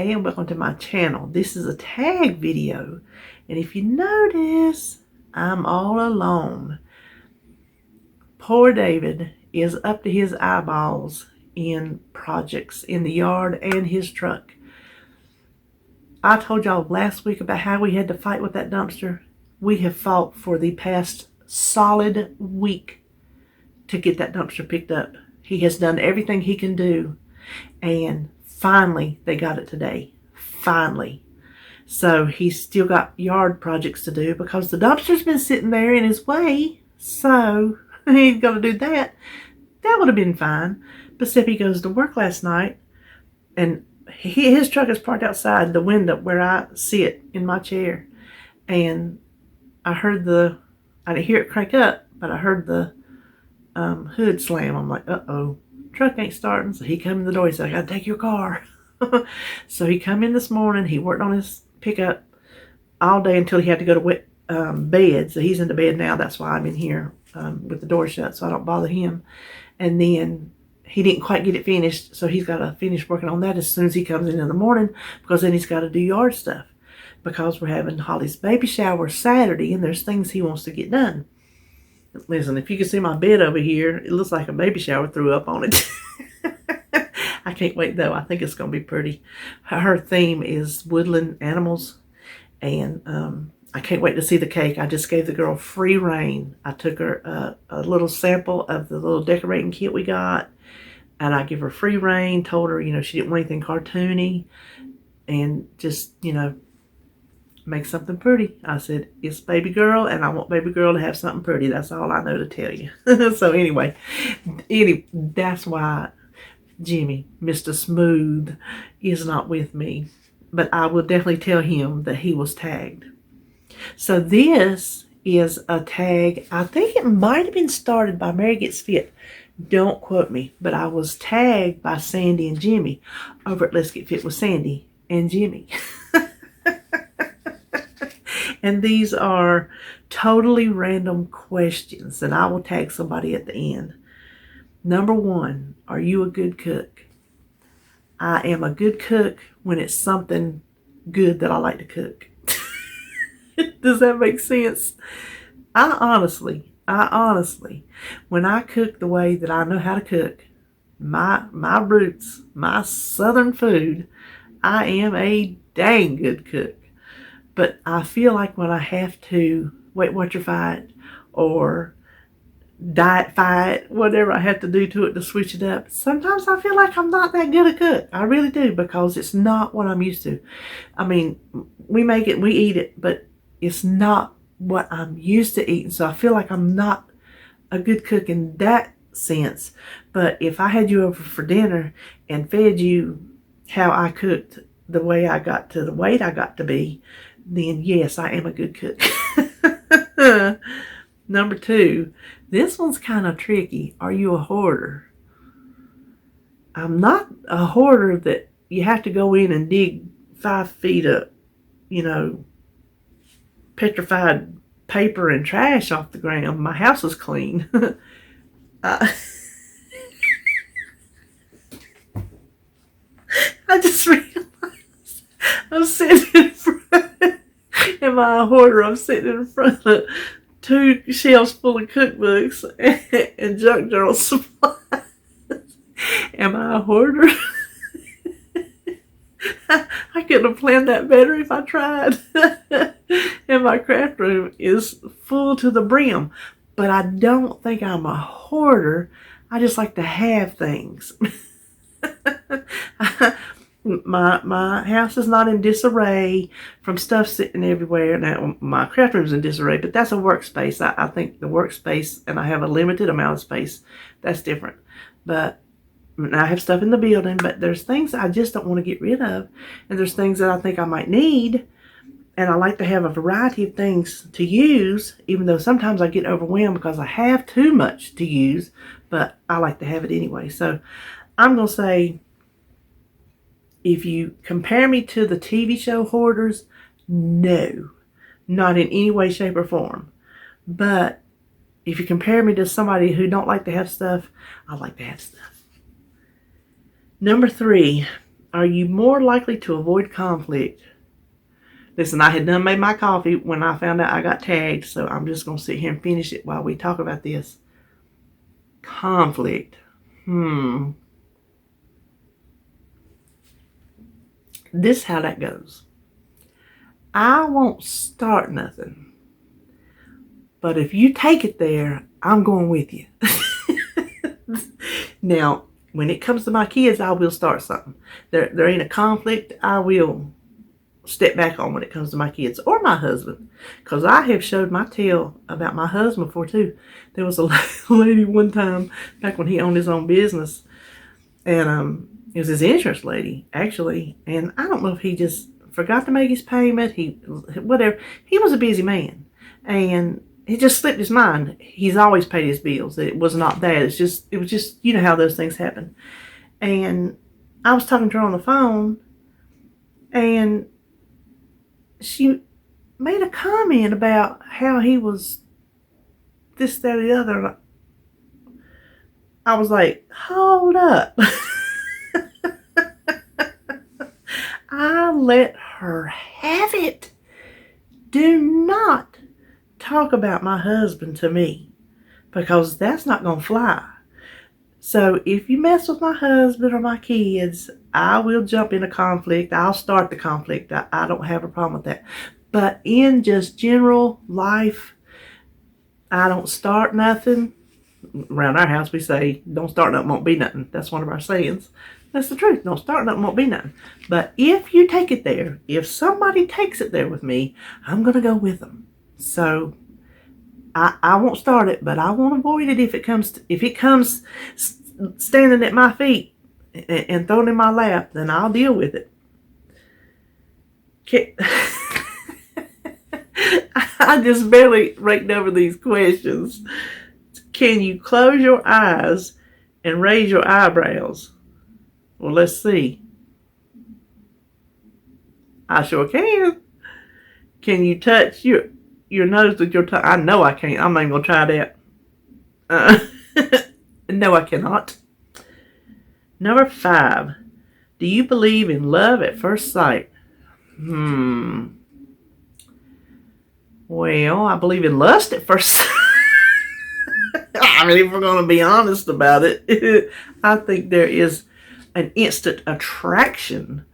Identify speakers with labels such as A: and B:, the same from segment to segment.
A: Hey, and welcome to my channel. This is a tag video, and if you notice, I'm all alone. Poor David is up to his eyeballs in projects in the yard and his truck. I told y'all last week about how we had to fight with that dumpster. We have fought for the past solid week to get that dumpster picked up. He has done everything he can do, and finally they got it today. Finally. So he's still got yard projects to do because the dumpster's been sitting there in his way. So he's got to do that. That would have been fine. But Seppi goes to work last night, and his truck is parked outside the window where I sit in my chair. And I didn't hear it crank up, but I heard the hood slam. I'm like, uh-oh, truck ain't starting. So he come in the door. He said, I got to take your car. So he come in this morning. He worked on his pickup all day until he had to go to bed. So he's in the bed now. That's why I'm in here with the door shut, so I don't bother him. And then he didn't quite get it finished, so he's got to finish working on that as soon as he comes in the morning, because then he's got to do yard stuff, because we're having Holly's baby shower Saturday, and there's things he wants to get done. Listen, if you can see my bed over here, it looks like a baby shower threw up on it. I can't wait, though. I think it's going to be pretty. Her theme is woodland animals, and I can't wait to see the cake. I just gave the girl free reign. I took her a little sample of the little decorating kit we got, and I give her free reign, told her, she didn't want anything cartoony, and just, make something pretty. I said, it's baby girl, and I want baby girl to have something pretty. That's all I know to tell you. So anyway, that's why Jimmy, Mr. Smooth, is not with me. But I will definitely tell him that he was tagged. So this is a tag. I think it might have been started by Mary Gets Fit. Don't quote me. But I was tagged by Sandy and Jimmy over at Let's Get Fit with Sandy and Jimmy. And these are totally random questions, and I will tag somebody at the end. Number 1, are you a good cook? I am a good cook when it's something good that I like to cook. Does that make sense? I honestly, when I cook the way that I know how to cook, my roots, my southern food, I am a dang good cook. But I feel like when I have to Weight Watcher fight or diet fight, whatever I have to do to it to switch it up, sometimes I feel like I'm not that good a cook. I really do, because it's not what I'm used to. I mean, we make it, we eat it, but it's not what I'm used to eating. So I feel like I'm not a good cook in that sense. But if I had you over for dinner and fed you how I cooked, the way I got to the weight I got to be, then yes, I am a good cook. Number 2, this one's kind of tricky. Are you a hoarder? I'm not a hoarder that you have to go in and dig 5 feet of, petrified paper and trash off the ground. My house is clean. I just realized I'm sitting in front. Am I a hoarder? I'm sitting in front of 2 shelves full of cookbooks and junk journal supplies. Am I a hoarder? I couldn't have planned that better if I tried. And my craft room is full to the brim. But I don't think I'm a hoarder. I just like to have things. My house is not in disarray from stuff sitting everywhere. Now, my craft room's in disarray, but that's a workspace. I think the workspace, and I have a limited amount of space, that's different. But I have stuff in the building, but there's things I just don't want to get rid of. And there's things that I think I might need. And I like to have a variety of things to use, even though sometimes I get overwhelmed because I have too much to use. But I like to have it anyway. So I'm going to say, if you compare me to the TV show hoarders, no, not in any way, shape, or form. But if you compare me to somebody who don't like to have stuff, I like to have stuff. Number 3, Are you more likely to avoid conflict? Listen, I had done made my coffee when I found out I got tagged, so I'm just going to sit here and finish it while we talk about this. Conflict. This is how that goes. I won't start nothing, but if you take it there, I'm going with you. Now, when it comes to my kids, I will start something. There ain't a conflict I will step back on when it comes to my kids or my husband, because I have showed my tail about my husband before too. There was a lady one time back when he owned his own business, and it was his insurance lady actually, and I don't know if he just forgot to make his payment. Whatever. He was a busy man, and it just slipped his mind. He's always paid his bills. It was not that. It was just, you know how those things happen. And I was talking to her on the phone, and she made a comment about how he was this, that, or the other. I was like, hold up. I let her have it. Do not talk about my husband to me, because that's not going to fly. So if you mess with my husband or my kids, I will jump into conflict. I'll start the conflict. I don't have a problem with that. But in just general life, I don't start nothing. Around our house, we say, don't start nothing, won't be nothing. That's one of our sayings. That's the truth. Don't start nothing, won't be nothing. But if you take it there, if somebody takes it there with me, I'm going to go with them. So I won't start it, but I won't avoid it if it comes standing at my feet and thrown in my lap, then I'll deal with it. I just barely raked over these questions. Can you close your eyes and raise your eyebrows? Well, let's see. I sure can. Can you touch your nose with your tongue? I know I can't. I'm not even going to try that. No, I cannot. Number 5. Do you believe in love at first sight? Well, I believe in lust at first sight. I mean, if we're going to be honest about it, I think there is an instant attraction.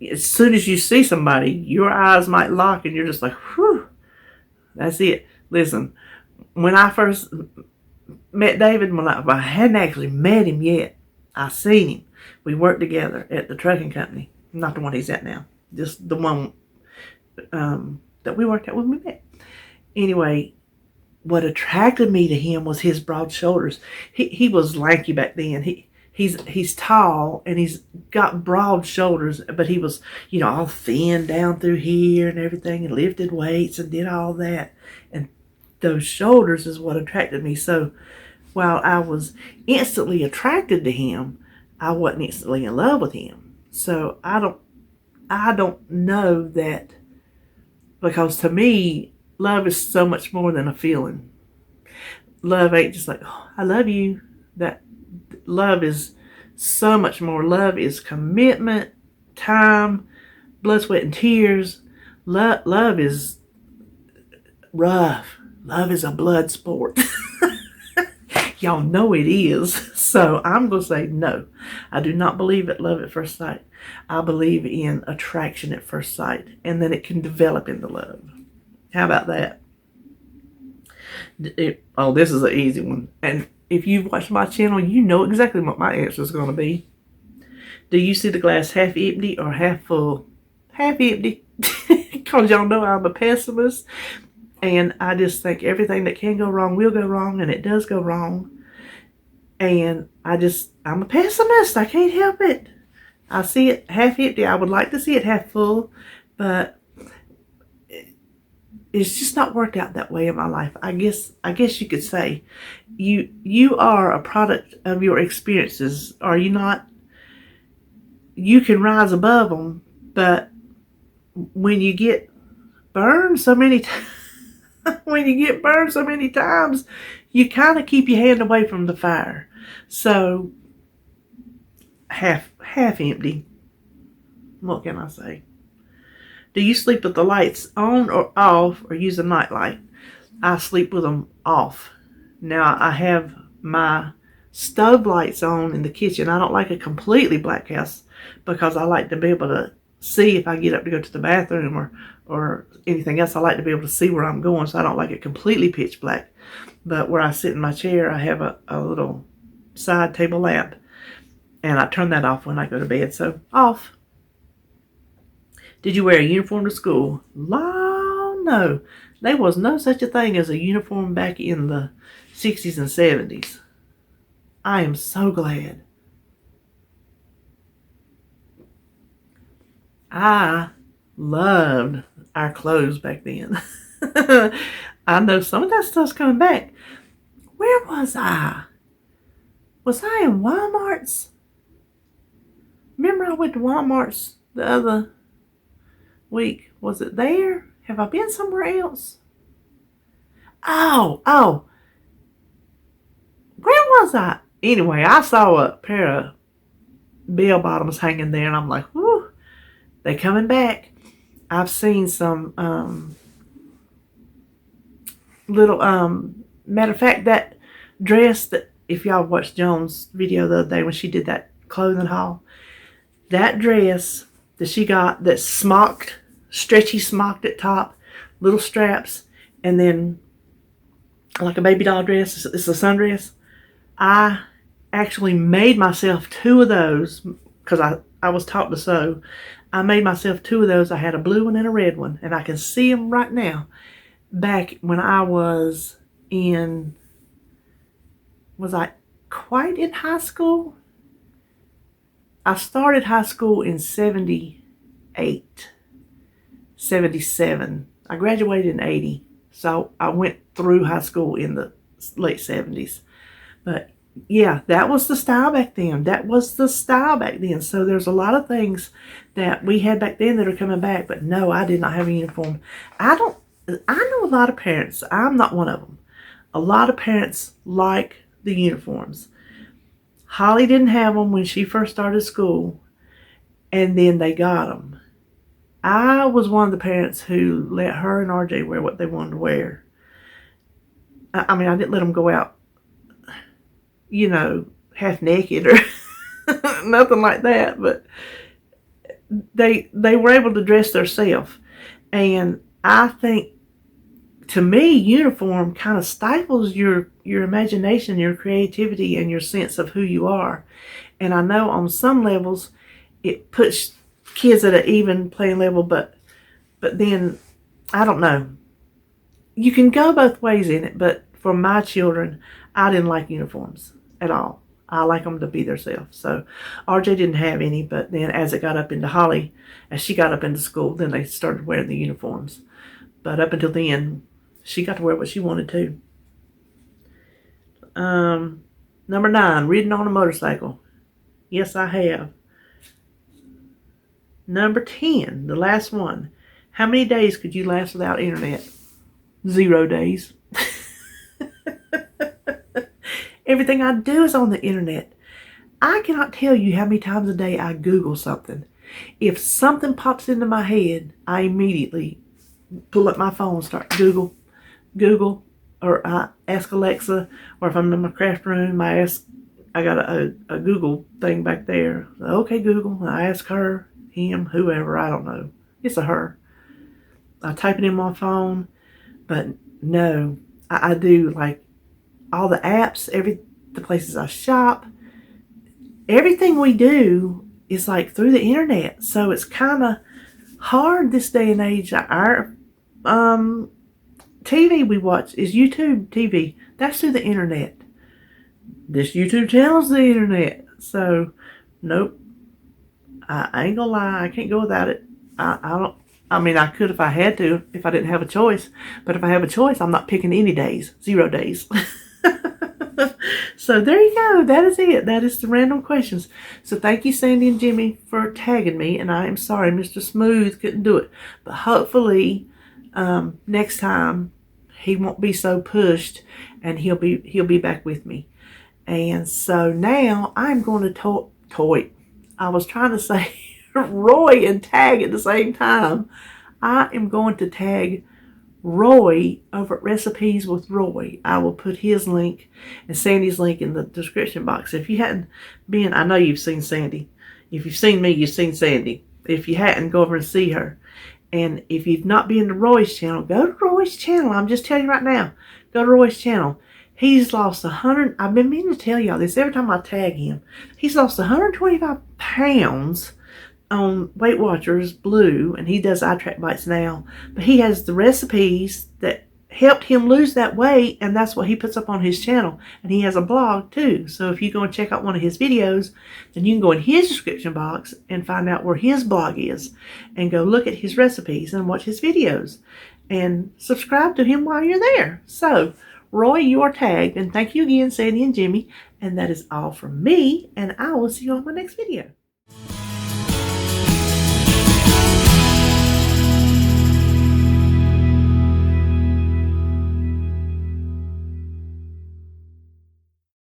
A: As soon as you see somebody, your eyes might lock and you're just like, whew, that's it. Listen, when I first met David, when I hadn't actually met him yet, I seen him. We worked together at the trucking company. Not the one he's at now. Just the one that we worked at when we met. Anyway, what attracted me to him was his broad shoulders. He was lanky back then. He's tall and he's got broad shoulders, but he was, all thin down through here and everything, and lifted weights and did all that. And those shoulders is what attracted me. So while I was instantly attracted to him, I wasn't instantly in love with him. So I don't know that, because to me, love is so much more than a feeling. Love ain't just like, oh, I love you. That love is so much more. Love is commitment, time, blood, sweat, and tears. Love is rough. Love is a blood sport. Y'all know it is. So I'm going to say no. I do not believe in love at first sight. I believe in attraction at first sight, and then it can develop into love. How about that? This is an easy one. And if you've watched my channel, you know exactly what my answer is going to be. Do you see the glass half empty or half full? Half empty. Because y'all know I'm a pessimist. And I just think everything that can go wrong will go wrong. And it does go wrong. And I'm a pessimist. I can't help it. I see it half empty. I would like to see it half full. But it's just not worked out that way in my life. I guess you could say you are a product of your experiences, are you not? You can rise above them, but when you get burned so many times, you kind of keep your hand away from the fire. So half empty. What can I say? Do you sleep with the lights on or off or use a nightlight? I sleep with them off. Now, I have my stove lights on in the kitchen. I don't like a completely black house because I like to be able to see if I get up to go to the bathroom or anything else. I like to be able to see where I'm going, so I don't like it completely pitch black. But where I sit in my chair, I have a little side table lamp, and I turn that off when I go to bed. So, off. Did you wear a uniform to school? No. There was no such a thing as a uniform back in the 60s and 70s. I am so glad. I loved our clothes back then. I know some of that stuff's coming back. Where was I? Was I in Walmart's? Remember I went to Walmart's the other week. Was it there? Have I been somewhere else? Oh. Where was I? Anyway, I saw a pair of bell bottoms hanging there, and I'm like, whoo, they coming back. I've seen some little matter of fact, that dress that, if y'all watched Joan's video the other day when she did that clothing haul, that dress that she got, that's smocked, stretchy smocked at top, little straps, and then like a baby doll dress. It's a sundress. I actually made myself two of those because I was taught to sew. I made myself two of those. I had a blue one and a red one, and I can see them right now. Back when I was I quite in high school? I started high school in 78, 77. I graduated in 80. So I went through high school in the late 70s. But yeah, that was the style back then. So there's a lot of things that we had back then that are coming back. But no, I did not have a uniform. I know a lot of parents. I'm not one of them. A lot of parents like the uniforms. Holly didn't have them when she first started school, and then they got them. I was one of the parents who let her and RJ wear what they wanted to wear. I mean, I didn't let them go out, half naked or nothing like that, but they were able to dress themselves. And I think, to me, uniform kind of stifles your imagination, your creativity, and your sense of who you are. And I know on some levels it puts kids at an even playing level, but then, I don't know. You can go both ways in it, but for my children, I didn't like uniforms at all. I like them to be themselves. So RJ didn't have any, but then as it got up into Holly, as she got up into school, then they started wearing the uniforms. But up until then, she got to wear what she wanted to. Number 9, ridden on a motorcycle. Yes, I have. Number 10, the last one. How many days could you last without internet? 0 days. Everything I do is on the internet. I cannot tell you how many times a day I Google something. If something pops into my head, I immediately pull up my phone, start Google, or I ask Alexa, or if I'm in my craft room, I got a Google thing back there. Okay, Google. I ask her, him, whoever, I don't know. It's a her. I type it in my phone, but no, I do like all the apps, the places I shop, everything we do is like through the internet. So it's kind of hard this day and age. Our TV we watch is YouTube TV. That's through the internet. This YouTube channel's the internet. So, nope. I ain't gonna lie. I can't go without it. I mean, I could if I had to, if I didn't have a choice. But if I have a choice, I'm not picking any days. 0 days. So there you go. That is it. That is the random questions. So thank you, Sandy and Jimmy, for tagging me. And I am sorry, Mr. Smooth couldn't do it. But hopefully, next time he won't be so pushed, and he'll be back with me. And so now I'm going to toy. I was trying to say Roy and tag at the same time. I am going to tag Roy over at Recipes with Roy. I will put his link and Sandy's link in the description box. If you hadn't been, I know you've seen Sandy. If you've seen me, you've seen Sandy. If you hadn't, go over and see her. And if you've not been to Roy's channel, go to Roy's channel. I'm just telling you right now. Go to Roy's channel. He's lost 100. I've been meaning to tell y'all this every time I tag him. He's lost 125 pounds on Weight Watchers Blue, and he does eye track bites now. But he has the recipes that helped him lose that weight, and that's what he puts up on his channel. And he has a blog too. So if you go and check out one of his videos, then you can go in his description box and find out where his blog is and go look at his recipes and watch his videos and subscribe to him while you're there. So Roy, you are tagged, and thank you again, Sandy and Jimmy. And that is all from me, and I will see you on my next video.